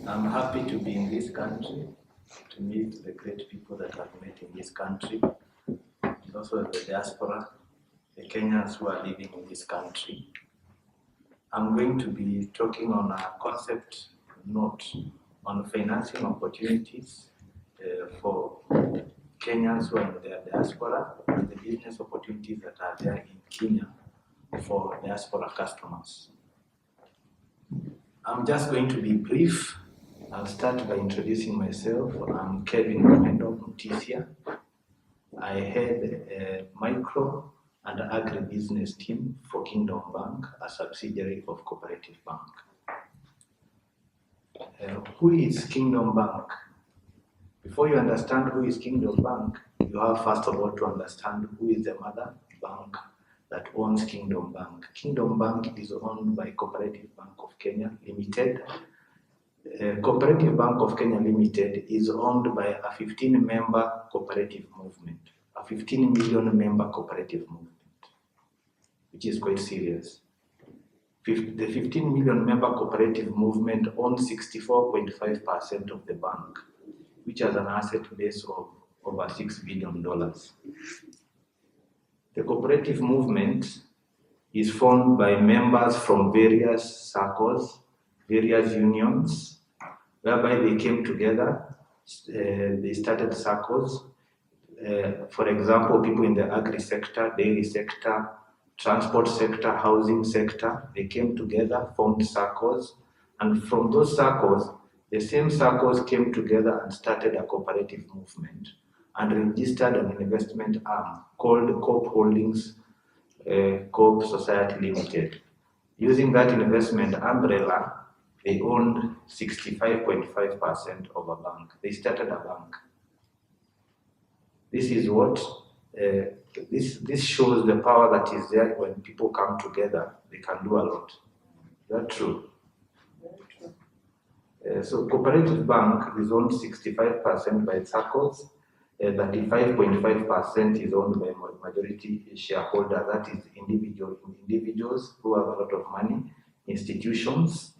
I'm happy to be in this country, to meet the great people that I've met in this country, and also the diaspora, the Kenyans who are living in this country. I'm going to be talking on a concept note on financing opportunities for Kenyans who are in their diaspora and the business opportunities that are there in Kenya for diaspora customers. I'm just going to be brief. I'll start by introducing myself. I'm Kevin Muendo Mutisya. I head a micro and agribusiness team for Kingdom Bank, a subsidiary of Cooperative Bank. Who is Kingdom Bank? Before you understand who is Kingdom Bank, you have first of all to understand who is the mother bank that owns Kingdom Bank. Kingdom Bank is owned by Cooperative Bank of Kenya Limited. Cooperative Bank of Kenya Limited is owned by a 15-member cooperative movement, a 15 million member cooperative movement, which is quite serious. The 15 million member cooperative movement owns 64.5% of the bank, which has an asset base of over $6 billion. The cooperative movement is formed by members from various circles, various unions, whereby they came together, they started circles. For example, people in the agri sector, dairy sector, transport sector, housing sector, they came together, formed circles, and from those circles, the same circles came together and started a cooperative movement and registered an investment arm called Coop Holdings Coop Society Limited. Using that investment umbrella, they owned 65.5% of a bank. They started a bank. This is what, this shows the power that is there when people come together. They can do a lot. Is that true? So Cooperative Bank is owned 65% by circles, 35.5% is owned by majority shareholder, that is individuals who have a lot of money, institutions,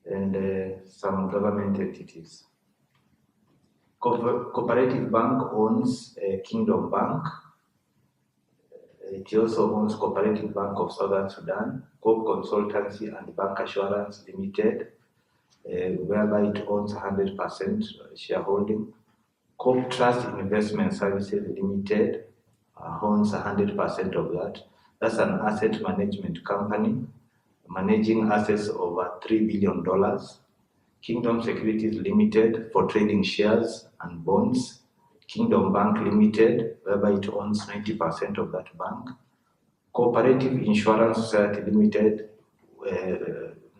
and some government entities. Cooperative Bank owns Kingdom Bank. It also owns Cooperative Bank of Southern Sudan, Coop Consultancy and Bank Assurance Limited, whereby it owns 100% shareholding. Coop Trust Investment Services Limited owns 100% of that. That's an asset management company managing assets over $3 billion. Kingdom Securities Limited for trading shares and bonds. Kingdom Bank Limited, whereby it owns 90% of that bank. Cooperative Insurance Society Limited,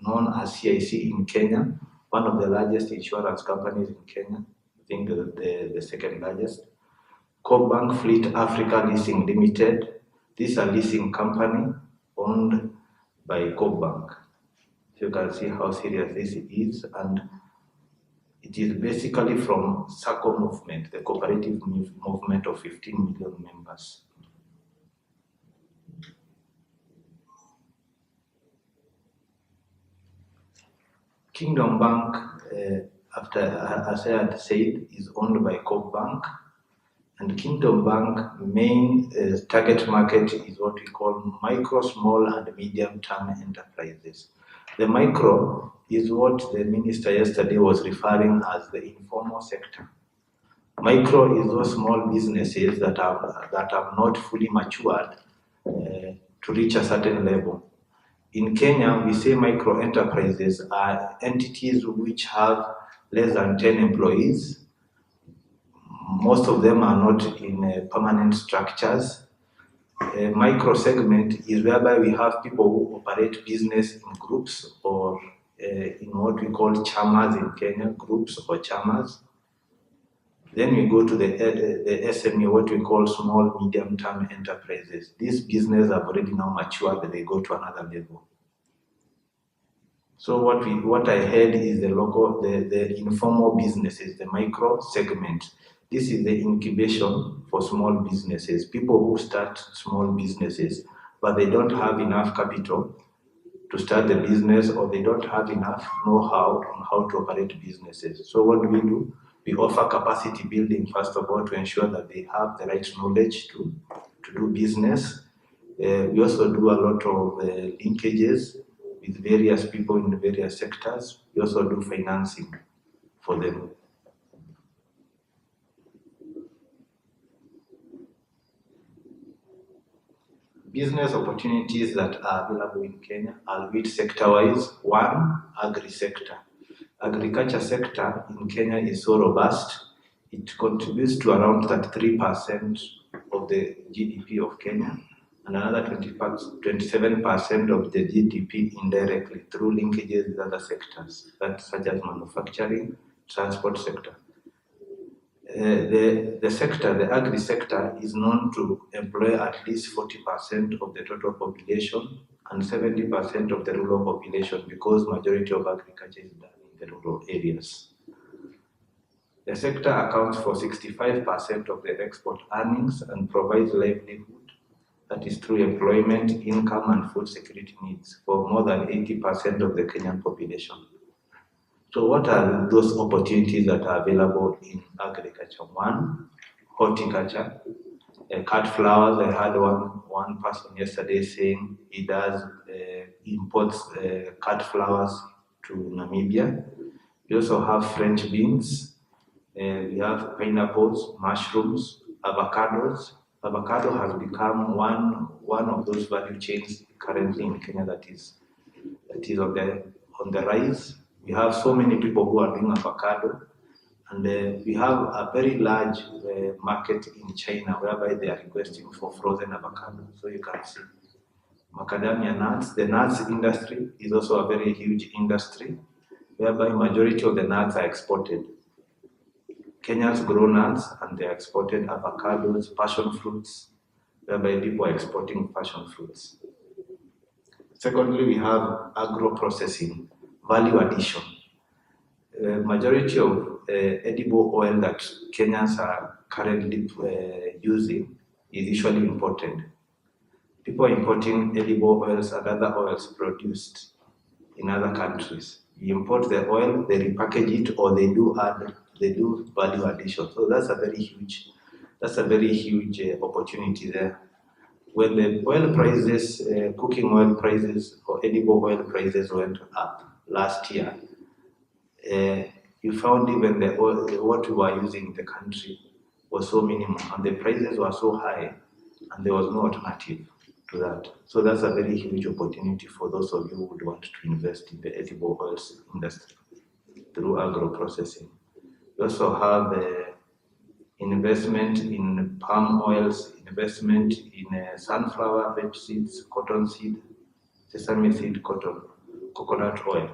known as CIC in Kenya, one of the largest insurance companies in Kenya, I think the second largest. Coop Bank Fleet Africa Leasing Limited, this is a leasing company owned by Coop Bank. So you can see how serious this is, and it is basically from SACCO movement, the cooperative movement of 15 million members. Kingdom Bank, as I had said, is owned by Coop Bank, and Kingdom Bank main target market is what we call micro, small, and medium-term enterprises. The micro is what the minister yesterday was referring as the informal sector. Micro is those small businesses that are not fully matured to reach a certain level. In Kenya, we say micro enterprises are entities which have less than 10 employees. Most of them are not in permanent structures. Micro segment is whereby we have people who operate business in groups or in what we call chamas in Kenya, groups or chamas. Then we go to the SME, what we call small, medium-term enterprises. These businesses have already now matured, but they go to another level. So what I heard is the informal businesses, the micro segment. This is the incubation for small businesses, people who start small businesses, but they don't have enough capital to start the business, or they don't have enough know-how on how to operate businesses. So what do? We offer capacity building, first of all, to ensure that they have the right knowledge to do business. We also do a lot of linkages with various people in various sectors. We also do financing for them. Business opportunities that are available in Kenya are albeit sector-wise. One, agri-sector. Agriculture sector in Kenya is so robust. It contributes to around 33% of the GDP of Kenya, and another 27% of the GDP indirectly through linkages with other sectors, such as manufacturing, transport sector. The agri sector is known to employ at least 40% of the total population and 70% of the rural population, because majority of agriculture is done in the rural areas. The sector accounts for 65% of the export earnings and provides livelihood, that is through employment, income, and food security needs for more than 80% of the Kenyan population. So what are those opportunities that are available in agriculture? One, horticulture. Cut flowers. I had one person yesterday saying he imports cut flowers to Namibia. We also have French beans. We have pineapples, mushrooms, avocados. Avocado has become one of those value chains currently in Kenya that is on the rise. We have so many people who are doing avocado, and we have a very large market in China whereby they are requesting for frozen avocado. So you can see macadamia nuts. The nuts industry is also a very huge industry whereby majority of the nuts are exported. Kenyans grow nuts and they are exported. Avocados, passion fruits, whereby people are exporting passion fruits. Secondly, we have agro-processing. Value addition. Majority of edible oil that Kenyans are currently using is usually imported. People are importing edible oils and other oils produced in other countries. You import the oil, they repackage it, or they do value addition. So that's a very huge opportunity there. When the oil prices, cooking oil prices or edible oil prices went up last year, you found even what we were using in the country was so minimum, and the prices were so high, and there was no alternative to that. So that's a very huge opportunity for those of you who would want to invest in the edible oils industry through agro-processing. We also have investment in palm oils, investment in sunflower, rape seeds, cotton seed, sesame seed, coconut oil.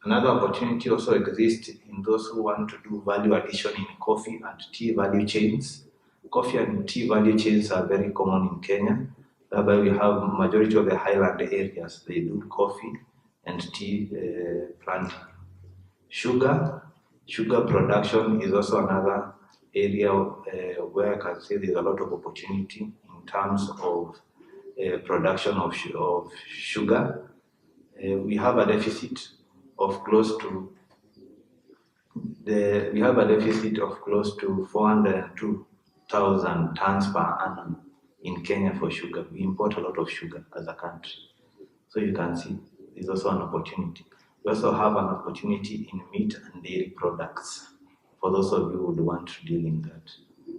Another opportunity also exists in those who want to do value addition in coffee and tea value chains. Coffee and tea value chains are very common in Kenya, whereby we have majority of the highland areas, they do coffee and tea planting. Sugar production is also another area where I can say there's a lot of opportunity in terms of production of sugar. We have a deficit of close to 402,000 tons per annum in Kenya for sugar. We import a lot of sugar as a country. So you can see there's also an opportunity. We also have an opportunity in meat and dairy products for those of you who would want to deal in that.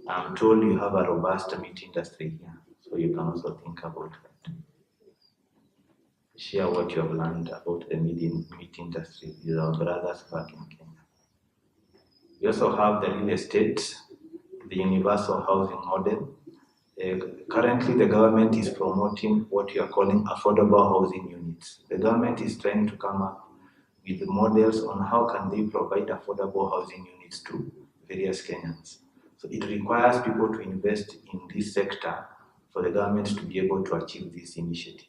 I'm told you have a robust meat industry here, so you can also think about that. Share what you have learned about the meat industry with our brothers back in Kenya. We also have the real estate, the universal housing model. Currently, the government is promoting what we are calling affordable housing units. The government is trying to come up with models on how can they provide affordable housing units to various Kenyans. So it requires people to invest in this sector for the government to be able to achieve this initiative.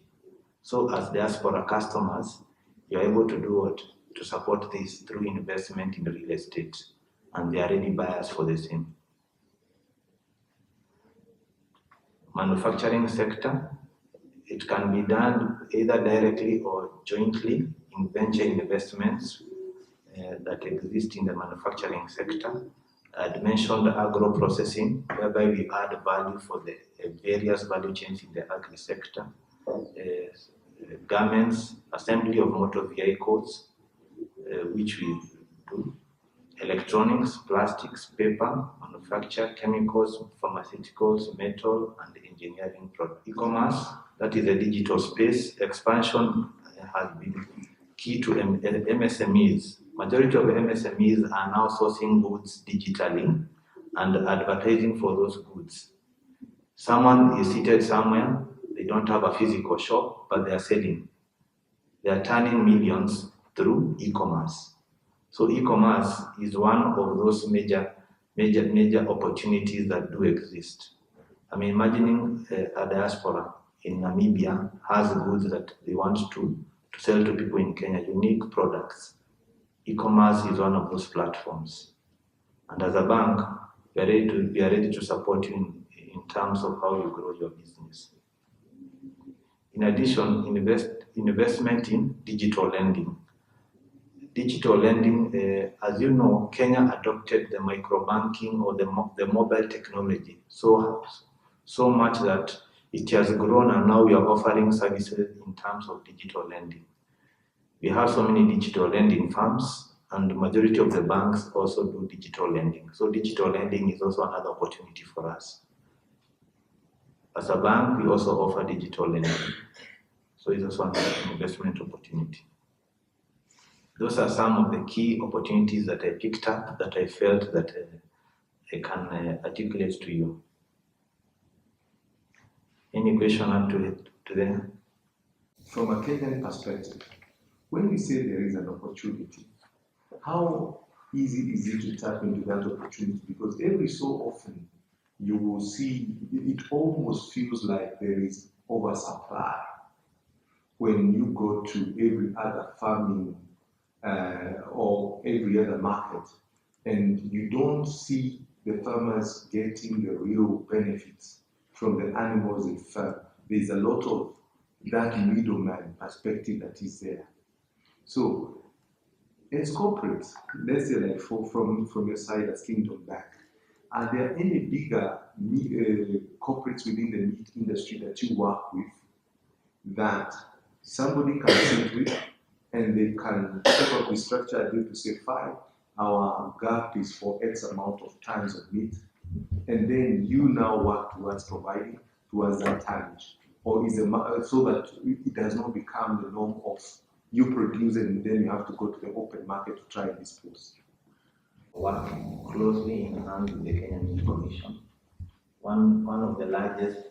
So as diaspora customers, you are able to do what? To support this through investment in real estate, and they are ready buyers for the same. manufacturing sector. It can be done either directly or jointly in venture investments that exist in the manufacturing sector. I'd mentioned agro-processing, whereby we add value for the various value chains in the agri sector. Garments, assembly of motor vehicles, which we do. Electronics, plastics, paper, manufacture, chemicals, pharmaceuticals, metal, and engineering products. E-commerce, that is a digital space. Expansion has been key to MSMEs. Majority of MSMEs are now sourcing goods digitally and advertising for those goods. Someone is seated somewhere, they don't have a physical shop, but they are selling. They are turning millions through e-commerce. So e-commerce is one of those major opportunities that do exist. I'm imagining a diaspora in Namibia has goods that they want to sell to people in Kenya, unique products. E-commerce is one of those platforms. And as a bank, we are ready to support you in terms of how you grow your business. In addition, investment in digital lending. Digital lending, as you know, Kenya adopted the micro banking or the mobile technology so much that it has grown, and now we are offering services in terms of digital lending. We have so many digital lending firms, and the majority of the banks also do digital lending. So digital lending is also another opportunity for us. As a bank, we also offer digital lending. So it's also an investment opportunity. Those are some of the key opportunities that I picked up that I felt that I can articulate to you. Any question up to them? From a Kenyan perspective, when we say there is an opportunity, how easy is it to tap into that opportunity? Because every so often you will see it almost feels like there is oversupply when you go to every other farming or every other market, and you don't see the farmers getting the real benefits from the animals they farm. There's a lot of that middleman perspective that is there. So, as corporates, let's say like from your side as Kingdom Bank, are there any bigger corporates within the meat industry that you work with that somebody can sit with and they can set up the structure deal to say, fine, our gap is for X amount of tons of meat, and then you now work towards providing towards that tonnage, or is so that it does not become the norm of you produce and then you have to go to the open market to try and dispose? Work closely in hand with the Kenya Meat Commission. One of the largest,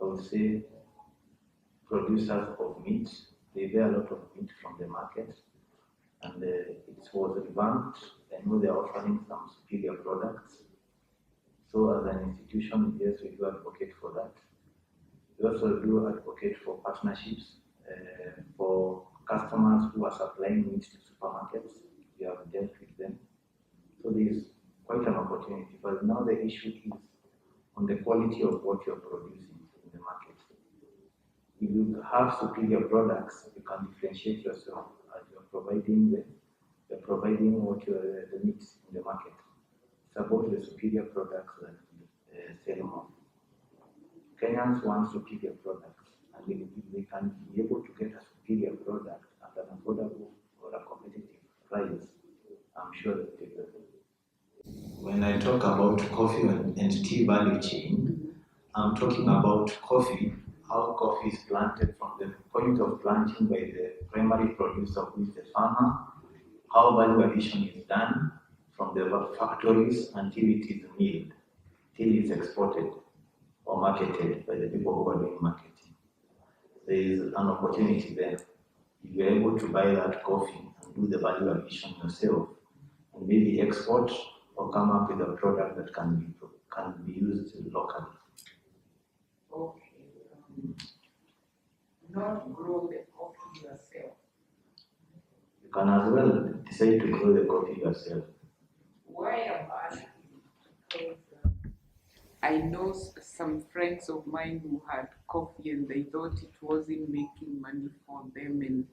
I would say, producers of meat. They buy a lot of meat from the market, and it was revamped. I know they are offering some superior products. So as an institution, yes, we do advocate for that. We also do advocate for partnerships for customers who are supplying meat to supermarkets. We have dealt with them. So there is quite an opportunity. But now the issue is on the quality of what you're producing in the market. If you have superior products, you can differentiate yourself as you're providing the meat in the market. It's about the superior products that sell more. Kenyans want superior products, and if they can be able to get a superior product at an affordable or a competitive price, I'm sure that they will. When I talk about coffee and tea value chain, I'm talking about coffee, how coffee is planted from the point of planting by the primary producer, who is the farmer, how value addition is done from the factories until it is milled, till it's exported or marketed by the people who are doing marketing. There is an opportunity there. If you're able to buy that coffee and do the value addition yourself, and maybe export or come up with a product that can be used locally. Okay. Not grow the coffee yourself. You can as well decide to grow the coffee yourself. Why am I asking? Because I know some friends of mine who had coffee and they thought it wasn't making money for them and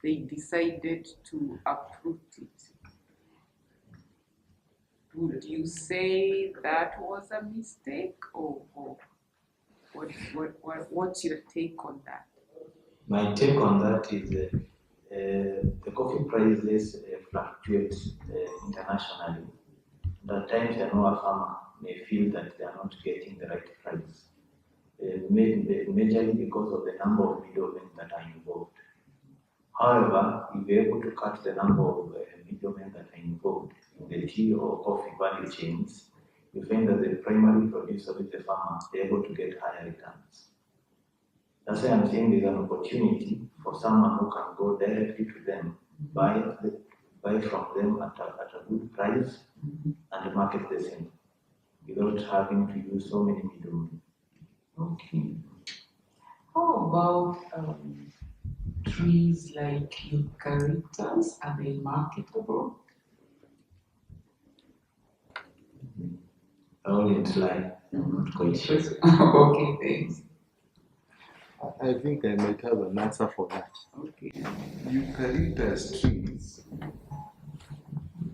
they decided to uproot it. Would you say that was a mistake, or what's your take on that? My take on that is the coffee prices fluctuate internationally. At times, I know a farmer may feel that they are not getting the right price, majorly because of the number of middlemen that are involved. However, if you're able to cut the number of middlemen that are involved in the tea or coffee value chains, you find that the primary producer with the farmer, they're able to get higher returns. That's why I'm saying there's an opportunity for someone who can go directly to them, buy from them at a good price, and market the same without having to use so many middlemen. Okay. How about trees like eucalyptus? Are they marketable? I won't lie, I'm not quite sure. Okay, thanks. I think I might have an answer for that. Okay. Eucalyptus trees,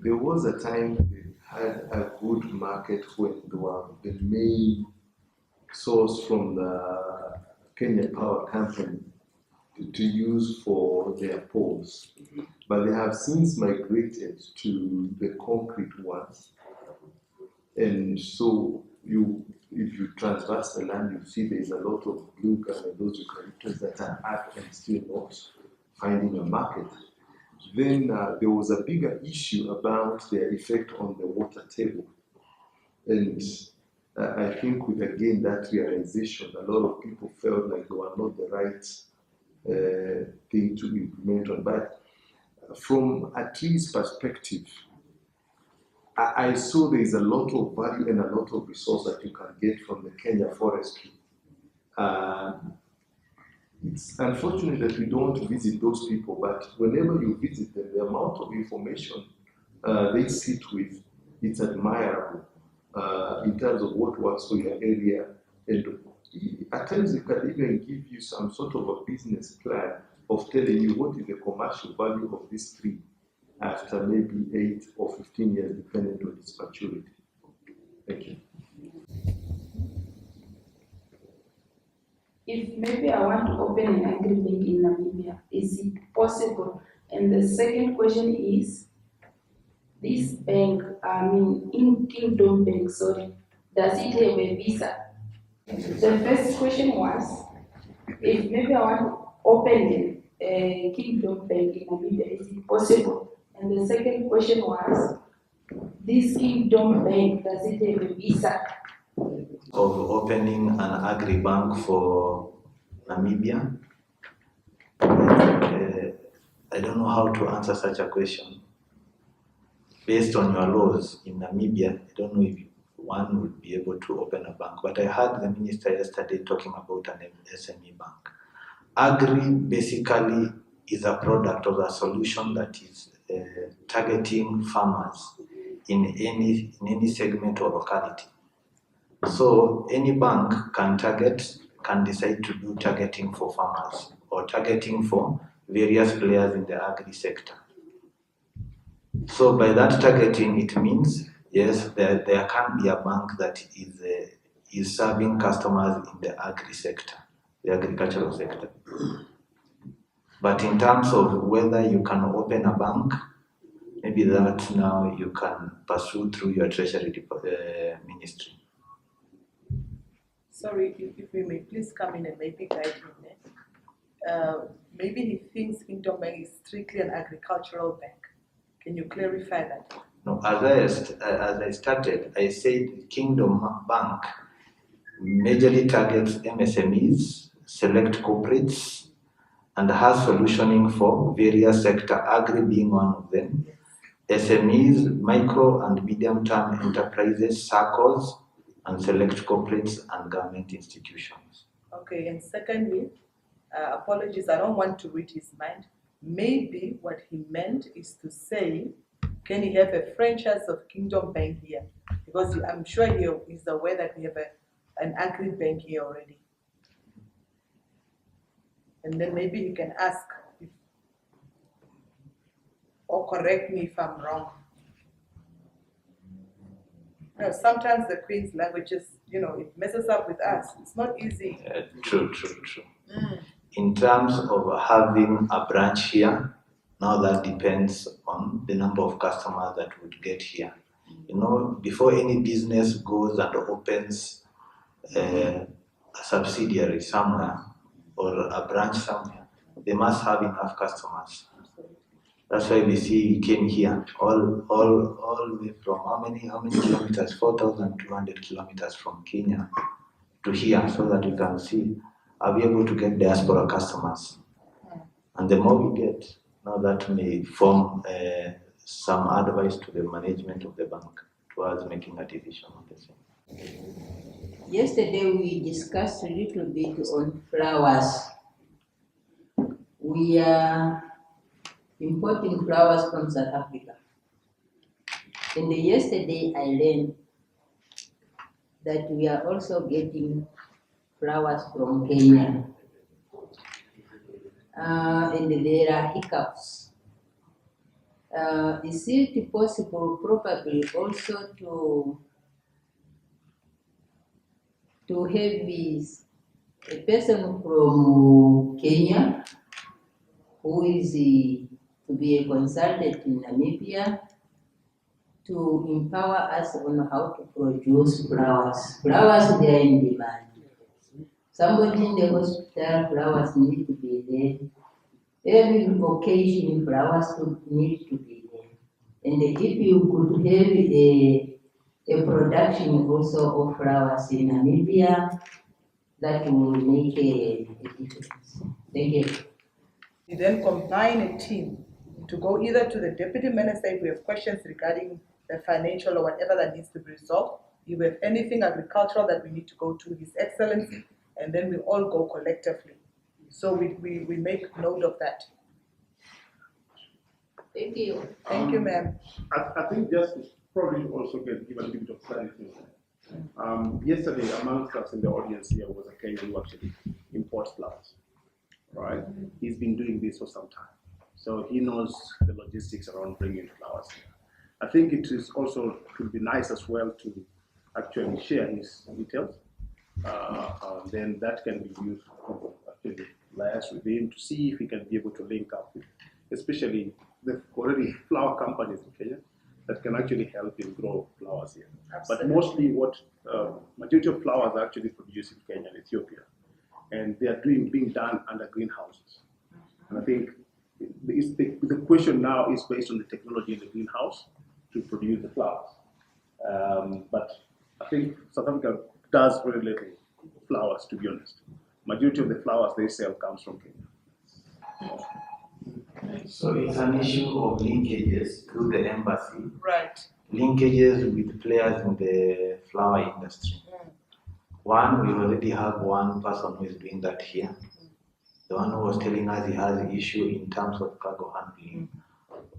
there was a time they had a good market when they were the main source from the Kenya Power Company to use for their poles. But they have since migrated to the concrete ones. And so if you transverse the land, you see there's a lot of blue color, those eucalyptus that are up and still not finding a market. Then there was a bigger issue about their effect on the water table. And I think with again that realization, a lot of people felt like they were not the right thing to implement on. But from a tree's perspective, I saw there is a lot of value and a lot of resource that you can get from the Kenya forestry. It's unfortunate that we don't visit those people, but whenever you visit them, the amount of information they sit with, it's admirable in terms of what works for your area. And at times they can even give you some sort of a business plan of telling you what is the commercial value of this tree after maybe 8 or 15 years, depending on its maturity. Thank you. If maybe I want to open an agri-bank in Namibia, is it possible? And the second question is, this bank, in Kingdom Bank, sorry, does it have a visa? The first question was, if maybe I want to open a Kingdom Bank in Namibia, is it possible? And the second question was, this Kingdom Bank, does it have a visa? Of opening an agri-bank for Namibia, I don't know how to answer such a question. Based on your laws in Namibia, I don't know if one would be able to open a bank, but I heard the minister yesterday talking about an SME bank. Agri basically is a product of a solution that is targeting farmers in any segment or locality. So any bank can decide to do targeting for farmers or targeting for various players in the agri sector. So by that targeting, it means, yes, there can be a bank that is serving customers in the agri sector, the agricultural sector. But in terms of whether you can open a bank, maybe that now you can pursue through your treasury ministry. Sorry, if we may please come in and maybe guide him there. Maybe he thinks Kingdom Bank is strictly an agricultural bank. Can you clarify that? No, as I started, I said Kingdom Bank majorly targets MSMEs, select corporates, and has solutioning for various sectors, agri being one of them, SMEs, micro and medium-term enterprises, SACCOs, and select corporates and government institutions. Okay, and secondly, apologies, I don't want to read his mind. Maybe what he meant is to say, can he have a franchise of Kingdom Bank here? Because I'm sure he is aware that we have an agri-bank here already. And then maybe you can ask or correct me if I'm wrong. You know, sometimes the Queen's languages, you know, it messes up with us. It's not easy. True. In terms of having a branch here, now that depends on the number of customers that would get here. You know, before any business goes and opens a subsidiary somewhere or a branch somewhere, they must have enough customers. That's why we see we came here all the way from how many kilometers? 4,200 kilometers from Kenya to here, so that we can see, are we able to get diaspora customers? And the more we get, now that may form some advice to the management of the bank towards making a decision on the same. Yesterday we discussed a little bit on flowers. We are importing flowers from South Africa. And yesterday I learned that we are also getting flowers from Kenya. And there are hiccups. Is it possible probably also to have a person from Kenya who is to be a consultant in Namibia to empower us on how to produce flowers. Flowers, they are in demand. Somebody in the hospital, flowers need to be there. Every occasion, flowers need to be there. And if you could have a production also of flowers in Namibia, that will make a difference. Thank you. You then combine a team to go either to the deputy minister if we have questions regarding the financial or whatever that needs to be resolved. If we have anything agricultural that we need to go to His Excellency, and then we all go collectively. So we make note of that. Thank you. Thank you, ma'am. I think just probably also give a little bit of clarity. Yesterday, amongst us in the audience here was a Kenyan who actually imports flowers, right? He's been doing this for some time. So he knows the logistics around bringing flowers here. I think it is also could be nice as well to actually share his details. Then that can be used to actually liaise with him to see if he can be able to link up with, especially the already flower companies in Kenya that can actually help him grow flowers here. Absolutely. But mostly what majority of flowers are actually produced in Kenya and Ethiopia, and they are being done under greenhouses. And I think the question now is based on the technology in the greenhouse to produce the flowers. But I think South Africa does very little flowers, to be honest. Majority of the flowers they sell comes from Kenya. So it's an issue of linkages through the embassy. Right. Linkages with players in the flower industry. One, we already have one person who is doing that here. The one who was telling us he has an issue in terms of cargo handling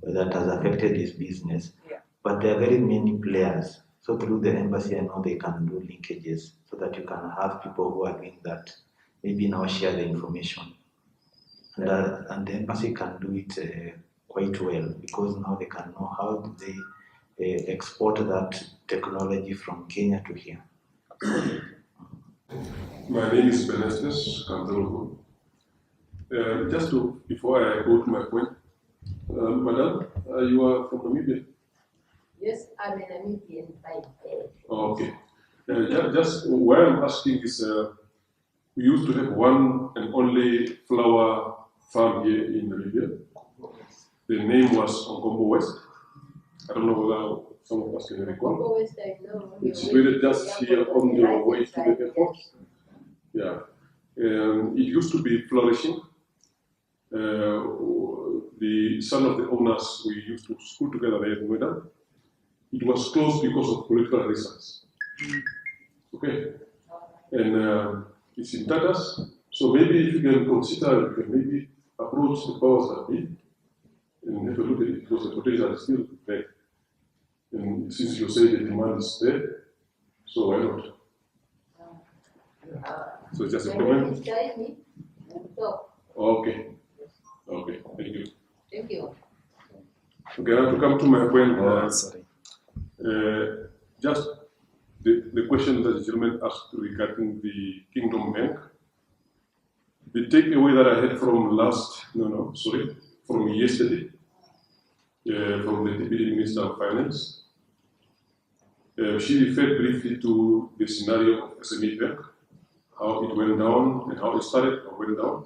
that has affected his business. Yeah. But there are very many players. So through the embassy, I know they can do linkages so that you can have people who are doing that. Maybe now share the information. And the embassy can do it quite well, because now they can know how do they export that technology from Kenya to here. My name is Benestes Kanzalgo. Before I go to my point, Madam, you are from Namibia? Yes, I'm a Namibian by birth. Okay. Just why I'm asking is, we used to have one and only flower farm here in Namibia. The name was Ongombo West. I don't know whether some of us can recall. Ongombo West, I know. It's situated just here on the way to the airport. Yeah. It used to be flourishing. The son of the owners, we used to school together there in Mweda. It was closed because of political reasons. Okay. And it's in tatters. So maybe if you can consider, you can maybe approach the powers that be and have a look at it, because the potential is still there. And since you say the demand is there, so why not? So just a comment? Beside me, talk. Okay. Okay, thank you. Thank you. Okay, now to come to my point, Sorry. just the question that the gentleman asked regarding the Kingdom Bank. The takeaway that I had from from yesterday, from the Deputy Minister of Finance, she referred briefly to the scenario of SME Bank, how it went down and how it started or went down.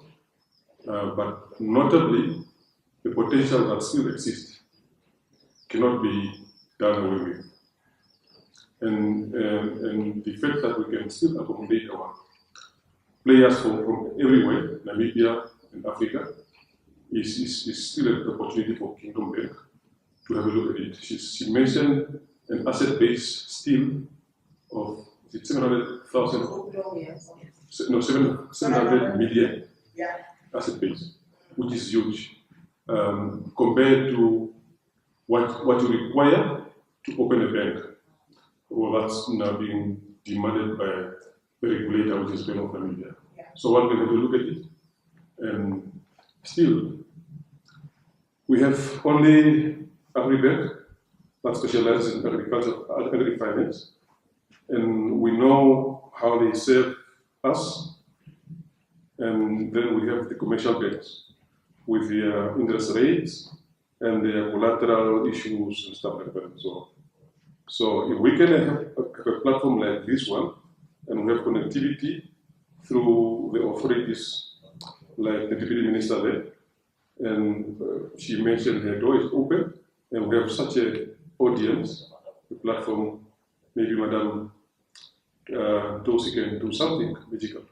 But notably, the potential that still exists cannot be done away with. And the fact that we can still accommodate our players from everywhere, Namibia and Africa, is still an opportunity for Kingdom Bank to have a look at it. She mentioned an asset base still of 700,000, no, 700 million asset base, which is huge compared to what you require to open a bank. Well, that's now being demanded by the regulator, which is Bank of Namibia. So one can have a look at it. And still, we have only Agribank that specializes in agriculture, agri-finance, and we know how they serve us. And then we have the commercial banks with their interest rates and their collateral issues and stuff like that. So if we can have a platform like this one, and we have connectivity through the authorities like the Deputy Minister there, and she mentioned her door is open, and we have such an audience, the platform, maybe Madam Tosi can do something magical.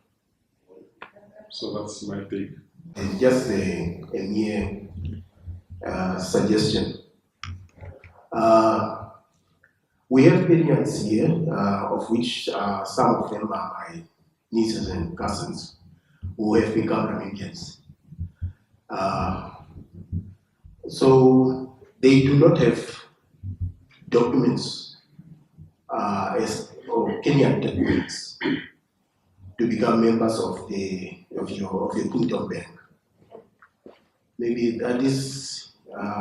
So that's my take. It's just a mere suggestion. We have Kenyans here, of which some of them are my nieces and cousins who have become Namibians. So they do not have documents or Kenyan documents to become members of your Kingdom Bank. Maybe that is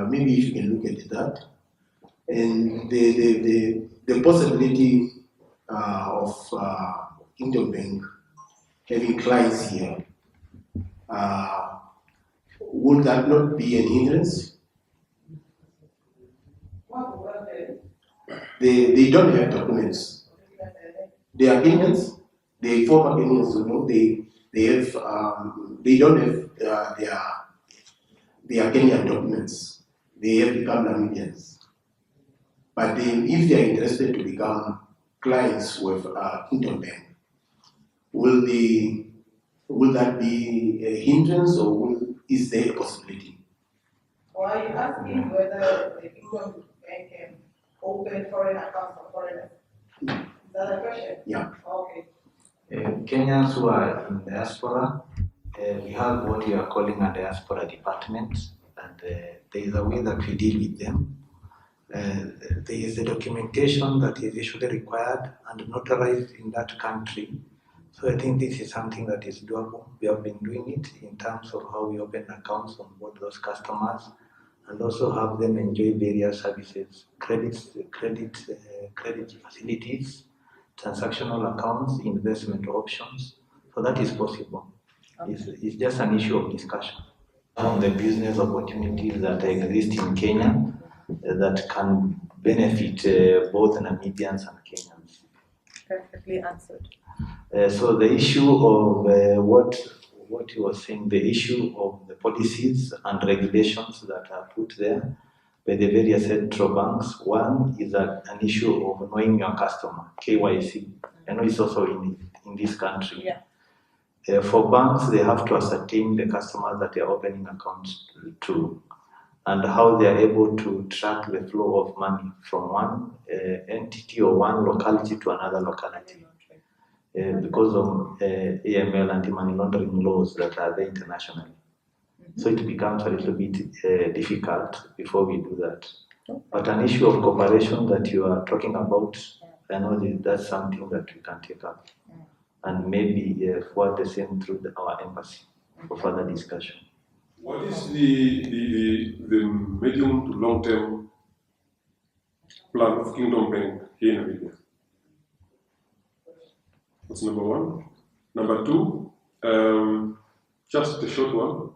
maybe you can look at that, and the possibility of Kingdom Bank having clients here, would that not be an hindrance? They don't have documents. They are Kenyans. They former Kenyans, they don't have their Kenyan documents. They have become Namibians. But if they are interested to become clients with Kingdom Bank, will that be a hindrance, or is there a possibility? Or are you asking whether the Kingdom Bank can open foreign accounts for foreigners? Is that a question? Yeah. Okay. Kenyans who are in diaspora, we have what we are calling a diaspora department, and there is a way that we deal with them. There is a documentation that is usually required and notarized in that country. So I think this is something that is doable. We have been doing it in terms of how we open accounts on board those customers and also have them enjoy various services, credit facilities, transactional accounts, investment options. So that is possible. It's just an issue of discussion on the business opportunities that exist in Kenya that can benefit both Namibians and Kenyans. Perfectly answered. So the issue of what you were saying, the issue of the policies and regulations that are put there by the various central banks. One is an issue of knowing your customer, KYC. I know it's also in this country. Yeah. For banks, they have to ascertain the customers that they are opening accounts to, and how they are able to track the flow of money from one entity or one locality to another locality. Because of AML, anti-money laundering laws that are there internationally. So it becomes a little bit difficult before we do that. But an issue of cooperation that you are talking about, I know that's something that we can take up. and maybe forward the same through our embassy for further discussion. What is the medium to long term plan of Kingdom Bank here in Namibia? That's number one. Number two, just a short one.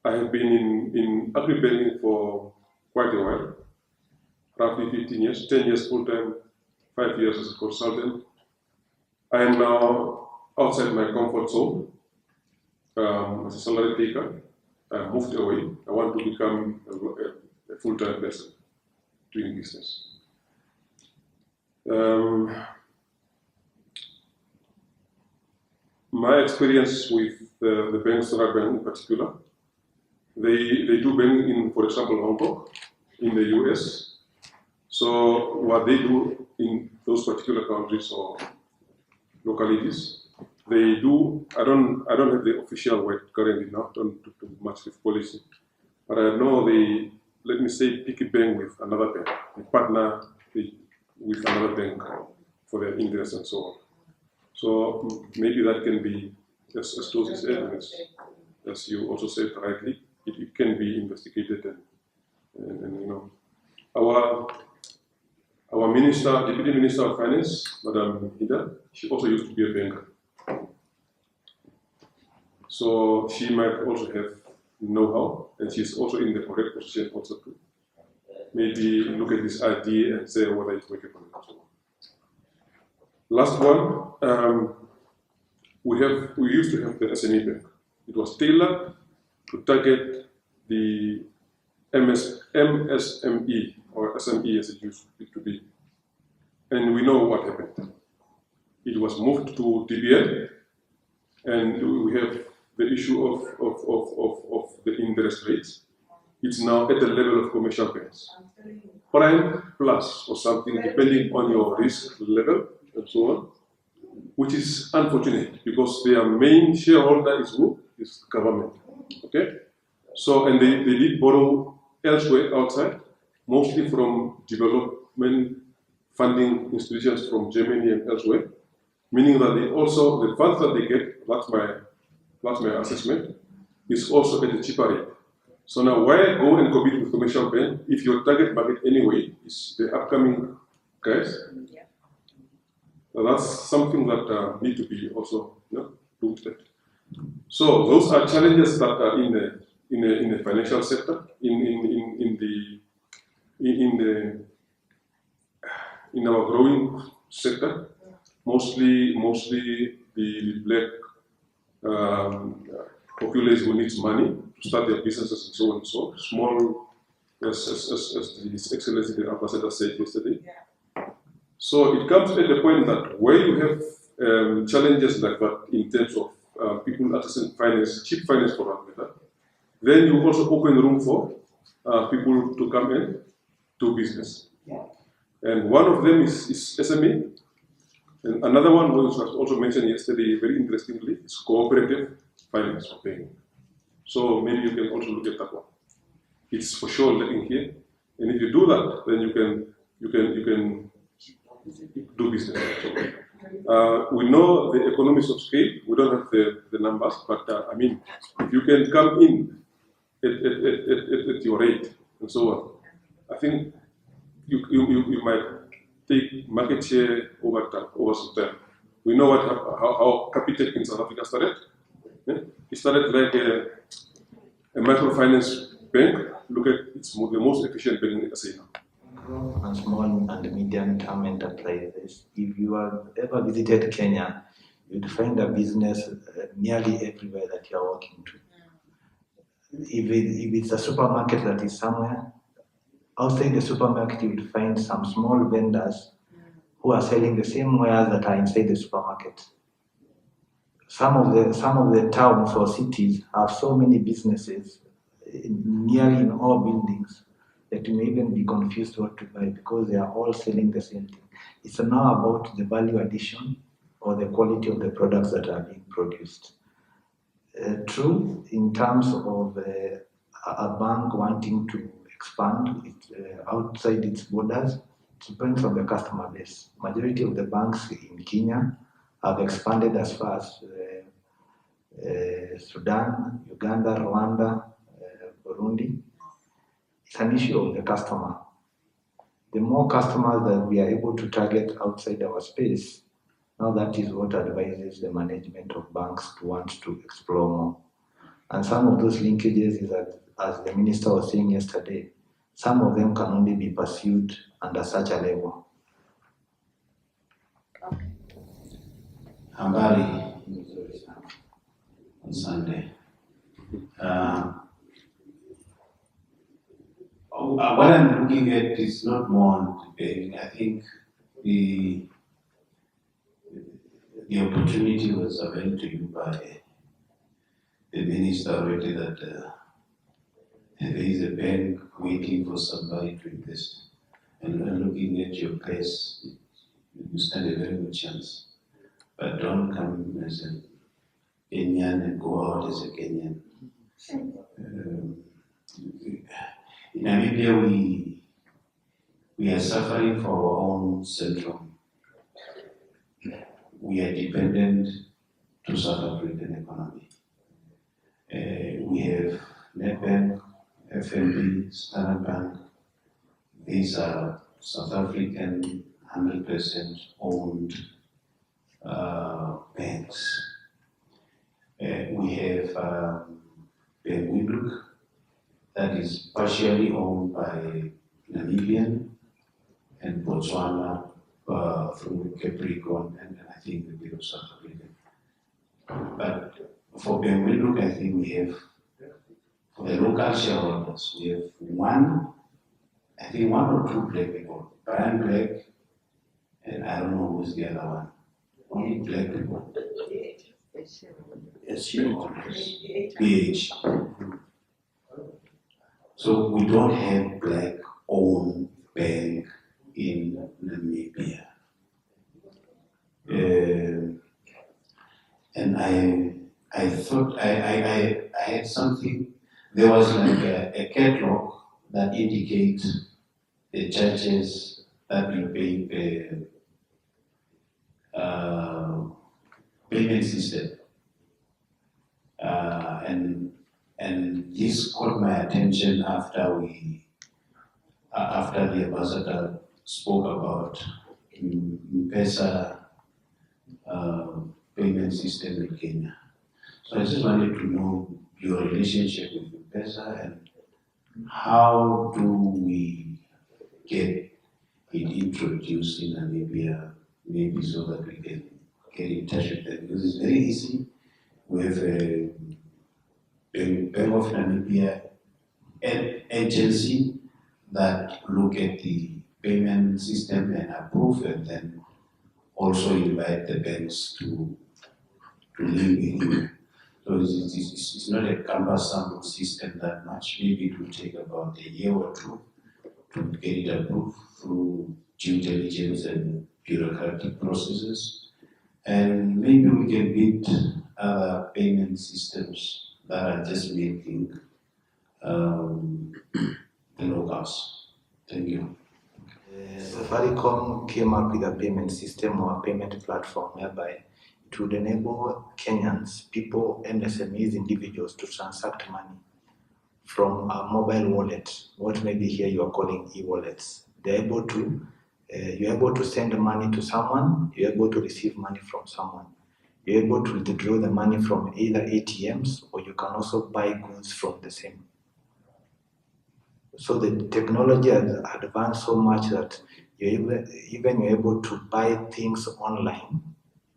I have been in agri-banking for quite a while, roughly 15 years, 10 years full-time, 5 years as a consultant. I am now outside my comfort zone as a salary taker. I moved away. I want to become a full-time person doing business. My experience with the banks, Central Bank in particular, they do bank in, for example, Hong Kong, in the US. So what they do in those particular countries or localities, they do. I don't have the official word currently now. Don't do too much with policy, but I know they, let me say, pick a bank with another bank, they partner with another bank for their interest and so on. So maybe that can be, as Tosi said, as you also said rightly, it can be investigated and you know, our minister, Deputy Minister of Finance, Madam Hida, she also used to be a banker. So she might also have know-how, and she's also in the correct position also to maybe look at this idea and say whether it's workable or not. Last one, we used to have the SME bank. It was tailored to target the MSME or SME as it used to be. And we know what happened. It was moved to DBN, and we have the issue of the interest rates. It's now at the level of commercial banks. Prime plus or something, depending on your risk level and so on, which is unfortunate because their main shareholder is who? Is government. Okay? So, and they did borrow elsewhere outside, mostly from development funding institutions from Germany and elsewhere, meaning that they also, the funds that they get, that's my assessment, is also at a cheaper rate. So now why go and compete with commercial bank if your target market anyway is the upcoming guys? Yeah. So that's something that need to be also looked at. So those are challenges that are in the financial sector, in our growing sector, mostly the black populace who needs money to start their businesses and so on and so on. Small, as His Excellency the Ambassador said yesterday. Yeah. So it comes at the point that where you have challenges like that in terms of people accessing finance, cheap finance for that matter, then you also open room for people to come in to business. Yeah. And one of them is SME. And another one, which was also mentioned yesterday, very interestingly, is cooperative finance or banking. So maybe you can also look at that one. It's for sure lacking here, and if you do that, then you can do business. We know the economies of scale. We don't have the numbers, but I mean, if you can come in at your rate and so on, I think you might take market share over some time. We know how Capitec in South Africa started. Yeah? It started like a microfinance bank. Look at it's the most efficient bank in SA now. And small and medium-term enterprises. If you have ever visited Kenya, you'd find a business nearly everywhere that you are walking to. If it's a supermarket that is somewhere, outside the supermarket, you would find some small vendors who are selling the same wares that are inside the supermarket. Some of the towns or cities have so many businesses, nearly in all buildings, that you may even be confused what to buy because they are all selling the same thing. It's now about the value addition or the quality of the products that are being produced. True, in terms of a bank wanting to expand outside its borders, it depends on the customer base. Majority of the banks in Kenya have expanded as far as Sudan, Uganda, Rwanda, Burundi. It's an issue of the customer. The more customers that we are able to target outside our space, now that is what advises the management of banks to want to explore more. And some of those linkages is that, as the minister was saying yesterday, some of them can only be pursued under such a level. Habari on Sunday. What I'm looking at is not more on debating. I think the opportunity was availed to you by the minister already that there is a bank waiting for somebody to invest. And looking at your case, you stand a very good chance. But don't come as a Kenyan and go out as a Kenyan. In Namibia, we are suffering for our own syndrome. We are dependent to South African economy. We have Nedbank, FNB, Standard Bank. These are South African 100% owned banks. We have Benwinduk, that is partially owned by Namibian and Botswana through Capricorn and I think a bit of South African. But for Benwinduk, I think we have, for the local shareholders, we have one or two black people, Brian Black, and I don't know who's the other one. Only black people. PH. So we don't have black-owned bank in Namibia. And I thought I had something. There was like a catalog that indicates the charges that will pay payment system. And this caught my attention after the ambassador spoke about M-Pesa payment system in Kenya. So I just wanted to know your relationship with M-Pesa and how do we get it introduced in Namibia, maybe so that we can get in touch with them, because it's very easy. We have a Bank of Namibia agency that look at the payment system and approve, and then also invite the banks to link with you. So it's not a cumbersome system that much. Maybe it will take about a year or two to get it approved through due diligence and bureaucratic processes. And maybe we can beat other payment systems that are just making the locals. Thank you. Safaricom came up with a payment system or a payment platform whereby it would enable Kenyans, people, SMEs, individuals to transact money from a mobile wallet, what maybe here you are calling e-wallets. They're able to, you're able to send money to someone, you're able to receive money from someone. You're able to withdraw the money from either ATMs or you can also buy goods from the same. So the technology has advanced so much that you're able to buy things online,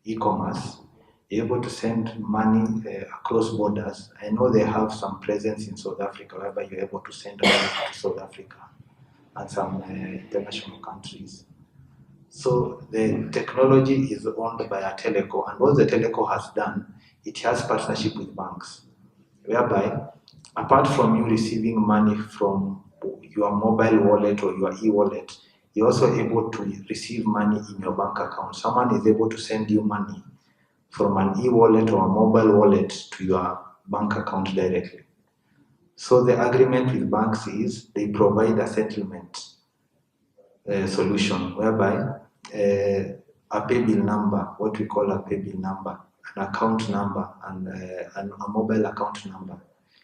e-commerce. You're able to send money across borders. I know they have some presence in South Africa, whereby you're able to send money to South Africa and some international countries. So the technology is owned by a teleco, and what the teleco has done, it has partnership with banks, whereby apart from you receiving money from your mobile wallet or your e-wallet, you're also able to receive money in your bank account. Someone is able to send you money from an e-wallet or a mobile wallet to your bank account directly. So the agreement with banks is they provide a settlement solution whereby a pay bill number, what we call a pay bill number, an account number, and a mobile account number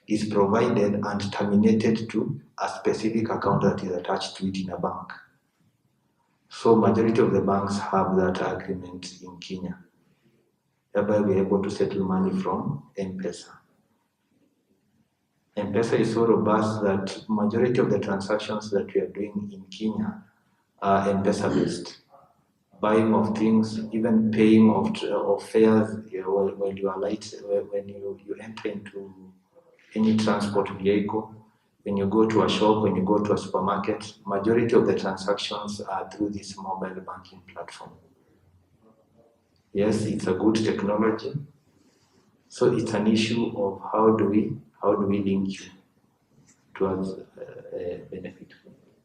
is provided and terminated to a specific account that is attached to it in a bank. So majority of the banks have that agreement in Kenya, whereby we're able to settle money from M-Pesa. M-Pesa is so robust that majority of the transactions that we are doing in Kenya are M-Pesa based. Buying of things, even paying of fares when you are late, when you enter into any transport vehicle, when you go to a shop, when you go to a supermarket, majority of the transactions are through this mobile banking platform. Yes, it's a good technology. So it's an issue of how do we link you towards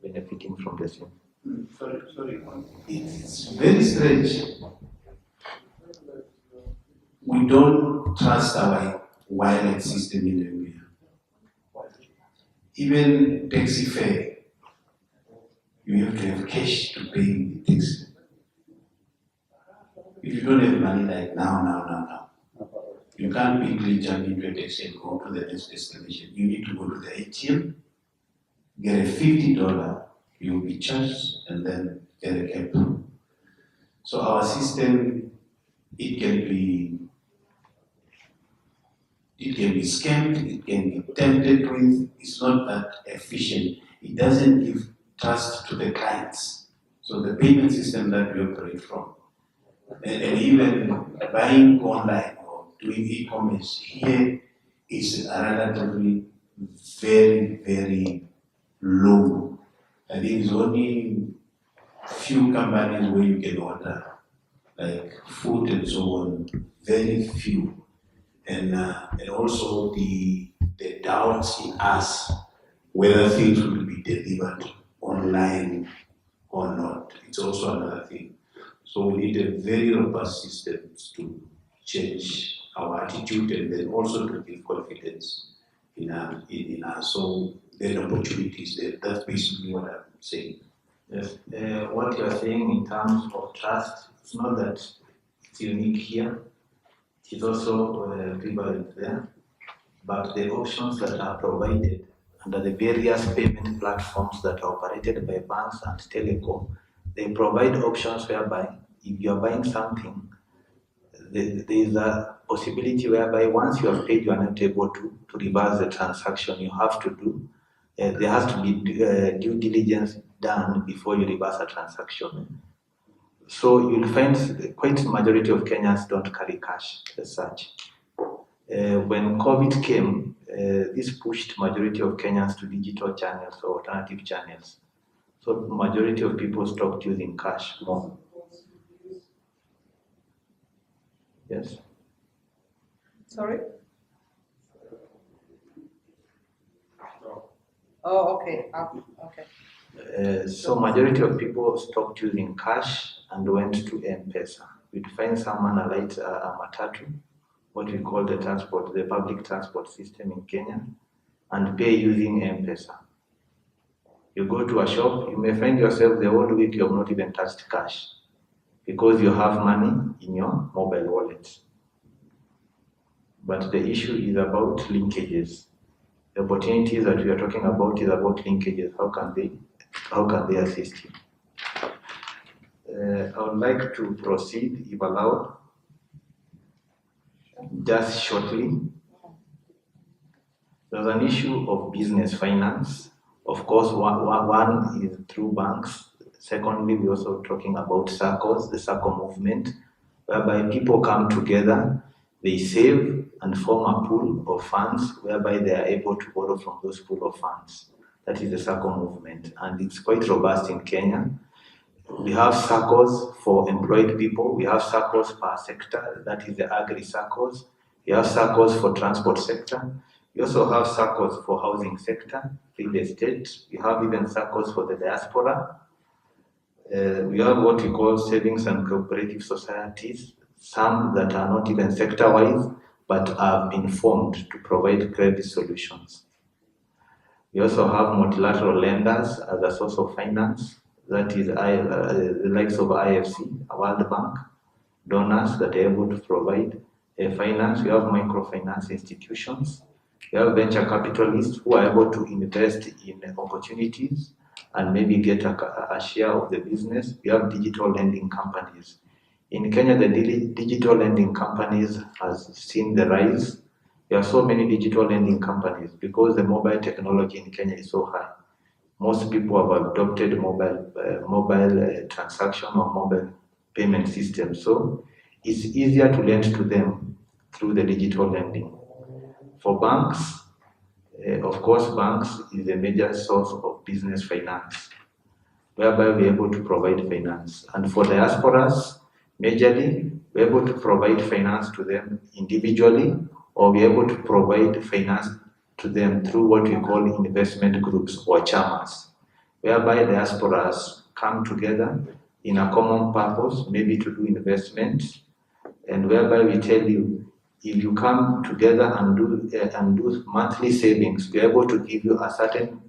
benefiting from the same. Sorry. It's very strange. We don't trust our wallet system in Namibia. Even taxi fare, you have to have cash to pay the taxi. If you don't have money like now, you can't quickly jump into a taxi and go to the next destination. You need to go to the ATM, get a $50, you'll be charged, and then get a cab. So our system, it can be scammed, it can be tampered with. It's not that efficient. It doesn't give trust to the clients. So the payment system that we operate from, and even buying online or doing e-commerce here is relatively very, very low. I think it's only few companies where you can order like food and so on, very few. And also the doubts in us whether things will be delivered online or not. It's also another thing. So we need a very robust system to change our attitude and then also to give confidence in us. So there are opportunities there. That's basically what I'm saying. Yes, what you are saying in terms of trust, it's not that it's unique here. It is also prevalent there. But the options that are provided under the various payment platforms that are operated by banks and telecom, they provide options whereby if you are buying something, there is a possibility whereby once you have paid, you are not able to reverse the transaction. You have to do, there has to be due diligence done before you reverse a transaction. So you'll find quite a majority of Kenyans don't carry cash as such. When COVID came, this pushed majority of Kenyans to digital channels or alternative channels. So majority of people stopped using cash more. Yes. Sorry? Oh, okay. Okay. So majority of people stopped using cash and went to M-Pesa. We'd find someone alight a matatu, what we call the public transport system in Kenya, and pay using M-Pesa. You go to a shop, you may find yourself the whole week you have not even touched cash because you have money in your mobile wallet. But the issue is about linkages. The opportunities that we are talking about is about linkages. How can they assist you? I would like to proceed, if allowed, just shortly. There's an issue of business finance. Of course, one is through banks. Secondly, we're also talking about circles, the circle movement, whereby people come together, they save and form a pool of funds, whereby they are able to borrow from those pool of funds. That is the circle movement, and it's quite robust in Kenya. We have circles for employed people. We have circles per sector, that is the agri circles. We have circles for transport sector. We also have circles for housing sector, real estate. We have even circles for the diaspora. We have what we call savings and cooperative societies, some that are not even sector-wise, but have been formed to provide credit solutions. We also have multilateral lenders as a source of finance, that is the likes of IFC, World Bank, donors that are able to provide finance. We have microfinance institutions. We have venture capitalists who are able to invest in opportunities and maybe get a share of the business. We have digital lending companies. In Kenya, the digital lending companies has seen the rise. There are so many digital lending companies because the mobile technology in Kenya is so high. Most people have adopted mobile transaction or mobile payment system. So it's easier to lend to them through the digital lending. For banks, of course, banks is a major source of business finance, whereby we're able to provide finance. And for diasporas, majorly, we're able to provide finance to them individually, or we're able to provide finance to them through what we call investment groups or chamas, whereby diasporas come together in a common purpose, maybe to do investment, and whereby we tell you, if you come together and do monthly savings, we're able to give you a certain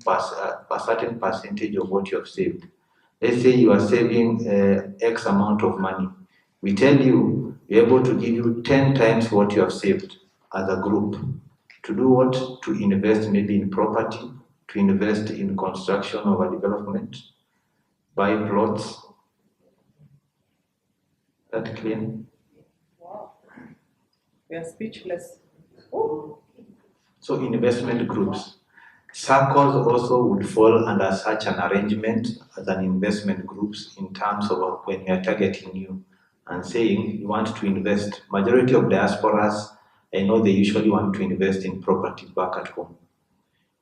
percentage of what you have saved. Let's say you are saving X amount of money. We tell you, we're able to give you 10 times what you have saved as a group. To do what? To invest maybe in property, to invest in construction or development, buy plots. That clear? Wow. We are speechless. Oh. So investment groups. Circles also would fall under such an arrangement as an investment groups in terms of when we are targeting you and saying you want to invest. Majority of diasporas, I know they usually want to invest in property back at home.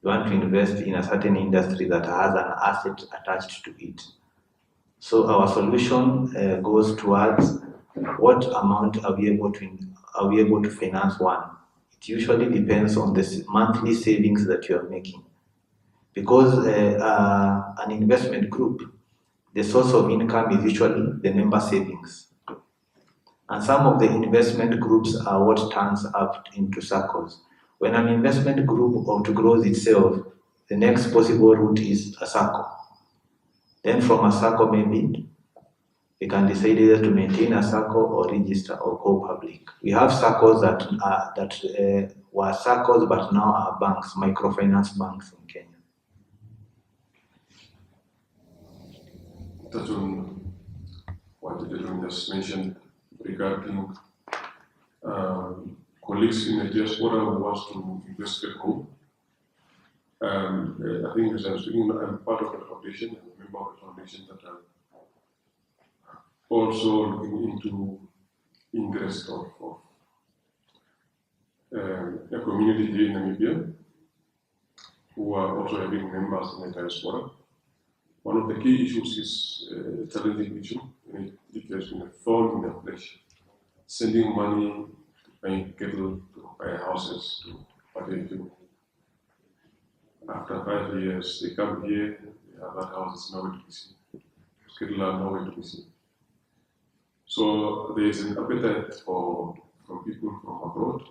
You want to invest in a certain industry that has an asset attached to it. So our solution goes towards what amount are we able to finance one. It usually depends on the monthly savings that you are making. Because an investment group, the source of income is usually the member savings. And some of the investment groups are what turns up into circles. When an investment group outgrows itself, the next possible route is a circle. Then from a circle, maybe we can decide either to maintain a circle or register or go public. We have circles that were circles but now are banks, microfinance banks in Kenya. Touch on what the gentleman just mentioned regarding colleagues in the diaspora who wants to invest at home. I think as I'm speaking, I'm part of the foundation, I'm a member of the foundation that are also looking into interest of a community here in Namibia who are also having members in the diaspora. One of the key issues is a challenging issue, and it has been a thorn in the flesh. Sending money to buy cattle, to buy houses, to buy fuel. After 5 years, they come here, that house is nowhere to be seen. Cattle are nowhere to be seen. So there is an appetite from people from abroad,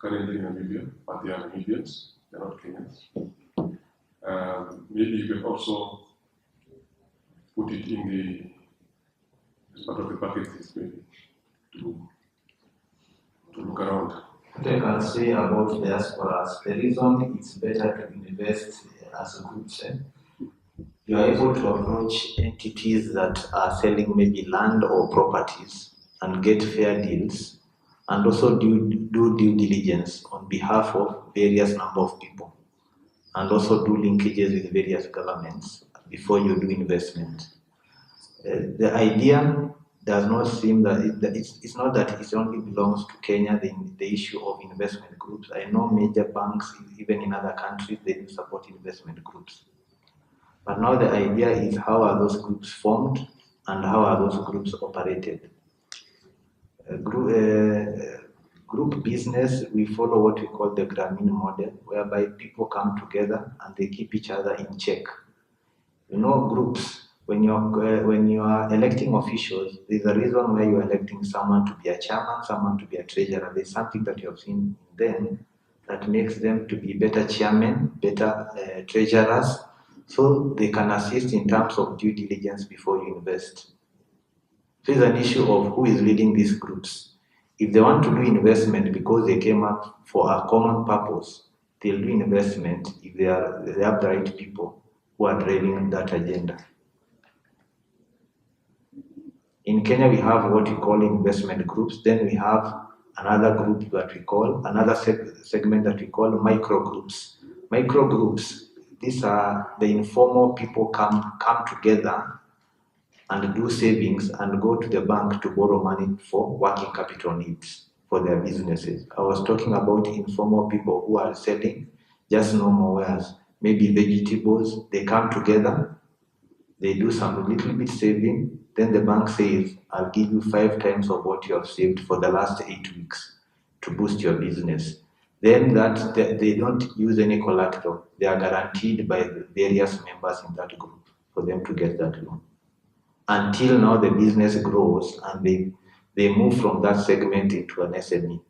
currently in Namibia, but they are Namibians, they are not Kenyans. Maybe you can also put it in as part of the package maybe to look around. What I can say about diasporas, the reason it's better to invest as a group, you are able to approach entities that are selling maybe land or properties and get fair deals, and also do due diligence on behalf of various number of people, and also do linkages with various governments before you do investment. The idea does not seem that it's not that it only belongs to Kenya, the issue of investment groups. I know major banks, even in other countries, they do support investment groups. But now the idea is how are those groups formed and how are those groups operated. Group business, we follow what we call the Grameen model, whereby people come together and they keep each other in check. You know, groups, when you are electing officials, there's a reason why you're electing someone to be a chairman, someone to be a treasurer. There's something that you have seen in them that makes them to be better chairmen, better treasurers, So they can assist in terms of due diligence before you invest. So it's an issue of who is leading these groups. If they want to do investment because they came up for a common purpose, they'll do investment if they have the right people who are driving that agenda. In Kenya, we have what we call investment groups. Then we have another group that we call, another segment that we call micro groups. Micro groups, these are the informal people come together and do savings and go to the bank to borrow money for working capital needs for their businesses. I was talking about informal people who are selling just normal wares, maybe vegetables. They come together, they do some little bit saving, then the bank says, I'll give you 5 times of what you have saved for the last 8 weeks to boost your business. Then they don't use any collateral. They are guaranteed by the various members in that group for them to get that loan. Until now the business grows and they move from that segment into an SME.